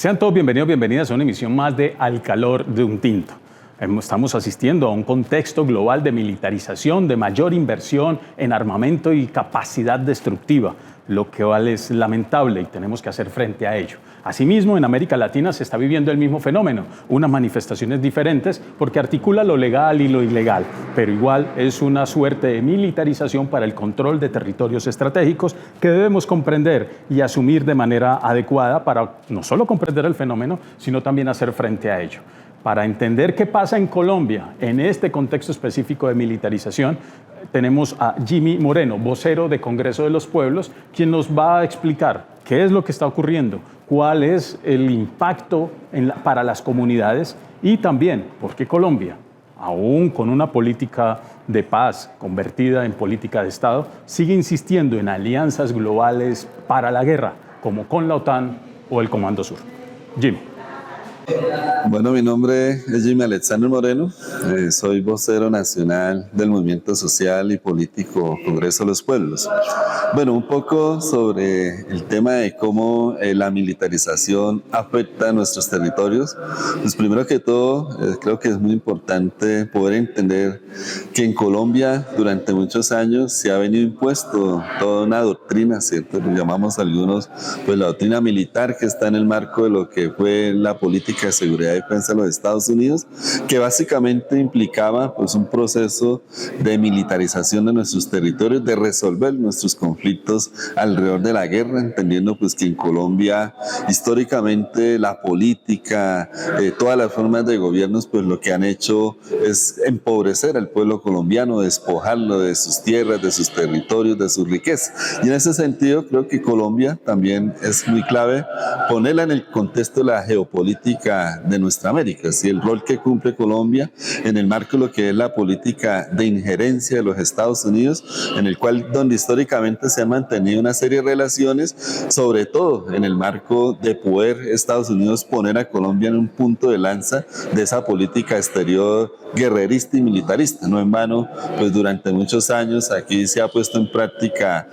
Sean todos bienvenidos, bienvenidas a una emisión más de Al calor de un tinto. Estamos asistiendo a un contexto global de militarización, de mayor inversión en armamento y capacidad destructiva, lo cual es lamentable y tenemos que hacer frente a ello. Asimismo, en América Latina se está viviendo el mismo fenómeno, unas manifestaciones diferentes porque articula lo legal y lo ilegal, pero igual es una suerte de militarización para el control de territorios estratégicos que debemos comprender y asumir de manera adecuada para no solo comprender el fenómeno, sino también hacer frente a ello. Para entender qué pasa en Colombia en este contexto específico de militarización, tenemos a Jimmy Moreno, vocero de Congreso de los Pueblos, quien nos va a explicar qué es lo que está ocurriendo, cuál es el impacto para las comunidades y también por qué Colombia, aún con una política de paz convertida en política de Estado, sigue insistiendo en alianzas globales para la guerra, como con la OTAN o el Comando Sur. Jimmy. Bueno, mi nombre es Jimmy Alexander Moreno, soy vocero nacional del Movimiento Social y Político Congreso de los Pueblos. Bueno, un poco sobre el tema de cómo la militarización afecta a nuestros territorios. Pues primero que todo, creo que es muy importante poder entender que en Colombia durante muchos años se ha venido impuesto toda una doctrina, ¿cierto? Lo llamamos algunos, pues la doctrina militar que está en el marco de lo que fue la política de seguridad y defensa de los Estados Unidos, que básicamente implicaba pues un proceso de militarización de nuestros territorios, de resolver nuestros conflictos alrededor de la guerra, entendiendo pues que en Colombia históricamente la política, todas las formas de gobiernos pues lo que han hecho es empobrecer al pueblo colombiano, despojarlo de sus tierras, de sus territorios, de sus riquezas. Y en ese sentido creo que Colombia también es muy clave ponerla en el contexto de la geopolítica de nuestra América, ¿sí? El rol que cumple Colombia en el marco de lo que es la política de injerencia de los Estados Unidos, en el cual donde históricamente se han mantenido una serie de relaciones, sobre todo en el marco de poder Estados Unidos poner a Colombia en un punto de lanza de esa política exterior guerrerista y militarista. No en vano, pues durante muchos años aquí se ha puesto en práctica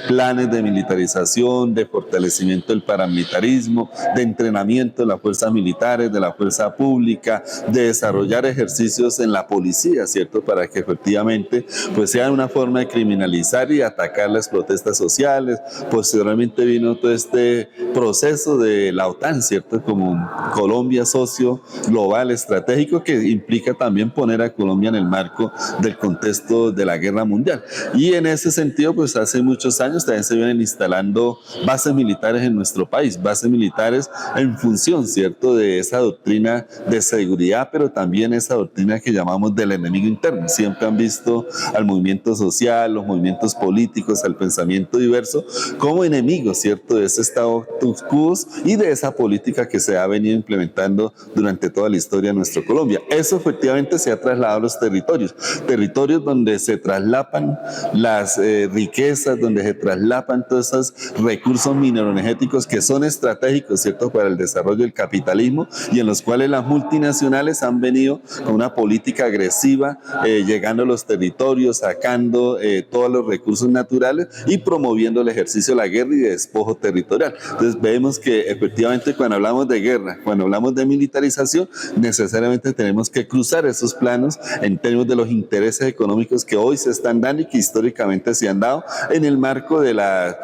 planes de militarización, de fortalecimiento del paramilitarismo, de entrenamiento de las fuerzas militares, de la fuerza pública, de desarrollar ejercicios en la policía, ¿cierto? Para que efectivamente pues sea una forma de criminalizar y atacar las protestas sociales. Posteriormente vino todo este proceso de la OTAN, ¿cierto? Como Colombia socio global estratégico que implica también poner a Colombia en el marco del contexto de la guerra mundial. Y en ese sentido, pues hace muchos años también se vienen instalando bases militares en nuestro país, bases militares en función, ¿cierto?, de esa doctrina de seguridad, pero también esa doctrina que llamamos del enemigo interno. Siempre han visto al movimiento social, los movimientos políticos, al pensamiento diverso como enemigos, ¿cierto?, de ese status quo y de esa política que se ha venido implementando durante toda la historia de nuestra Colombia. Eso efectivamente se ha trasladado a los territorios, territorios donde se traslapan las riquezas, donde se traslapan todos esos recursos mineroenergéticos que son estratégicos, ¿cierto?, para el desarrollo del capitalismo y en los cuales las multinacionales han venido con una política agresiva, llegando a los territorios, sacando todos los recursos naturales y promoviendo el ejercicio de la guerra y de despojo territorial. Entonces vemos que efectivamente cuando hablamos de guerra, cuando hablamos de militarización, necesariamente tenemos que cruzar esos planos en términos de los intereses económicos que hoy se están dando y que históricamente se han dado en el marco de las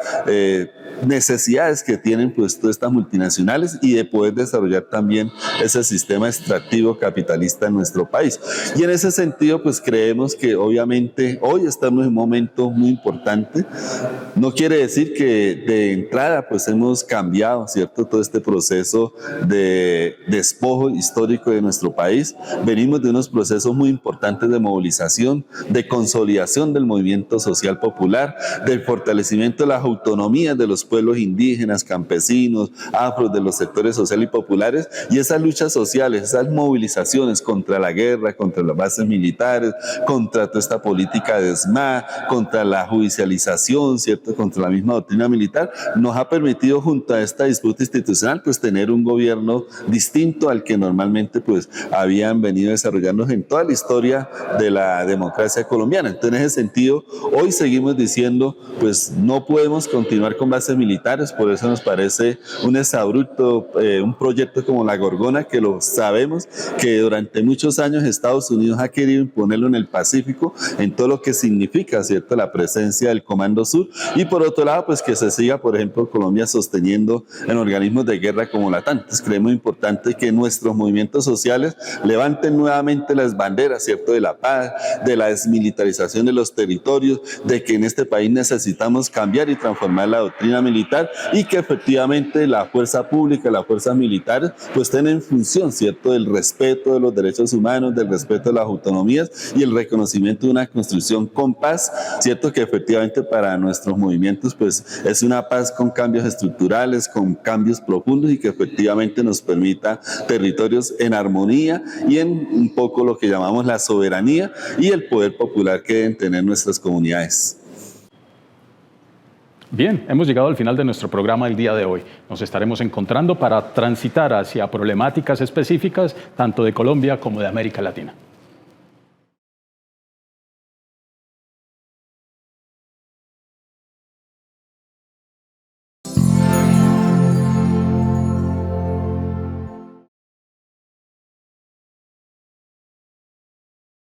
necesidades que tienen pues todas estas multinacionales y de poder desarrollar también ese sistema extractivo capitalista en nuestro país. Y en ese sentido pues creemos que obviamente hoy estamos en un momento muy importante. No quiere decir que de entrada pues hemos cambiado, ¿cierto?, todo este proceso de despojo histórico de nuestro país. Venimos de unos procesos muy importantes de movilización, de consolidación del movimiento social popular, del fortalecimiento de las autonomías de los pueblos indígenas, campesinos, afros, de los sectores sociales y populares, Y esas luchas sociales, esas movilizaciones contra la guerra, contra las bases militares, contra toda esta política de ESMAD, contra la judicialización, ¿cierto?, contra la misma doctrina militar, nos ha permitido junto a esta disputa institucional pues tener un gobierno distinto al que normalmente pues habían venido desarrollando en toda la historia de la democracia colombiana. Entonces, en ese sentido, hoy seguimos diciendo pues no podemos continuar con bases militares, por eso nos parece un exabrupto, un proyecto como la Gorgona, que lo sabemos que durante muchos años Estados Unidos ha querido imponerlo en el Pacífico, en todo lo que significa, ¿cierto?, la presencia del Comando Sur, y por otro lado, pues que se siga, por ejemplo, Colombia sosteniendo en organismos de guerra como la OTAN. Entonces, creemos importante que nuestros movimientos sociales levanten nuevamente las banderas, ¿cierto?, de la paz, de la desmilitarización de los territorios, de que en este país necesitamos cambiar y transformar la doctrina militar y que efectivamente la fuerza pública, las fuerzas militares, pues tienen función, ¿cierto?, del respeto de los derechos humanos, del respeto de las autonomías y el reconocimiento de una construcción con paz, ¿cierto?, que efectivamente para nuestros movimientos pues es una paz con cambios estructurales, con cambios profundos y que efectivamente nos permita territorios en armonía y en un poco lo que llamamos la soberanía y el poder popular que deben tener nuestras comunidades. Bien, hemos llegado al final de nuestro programa del día de hoy. Nos estaremos encontrando para transitar hacia problemáticas específicas tanto de Colombia como de América Latina.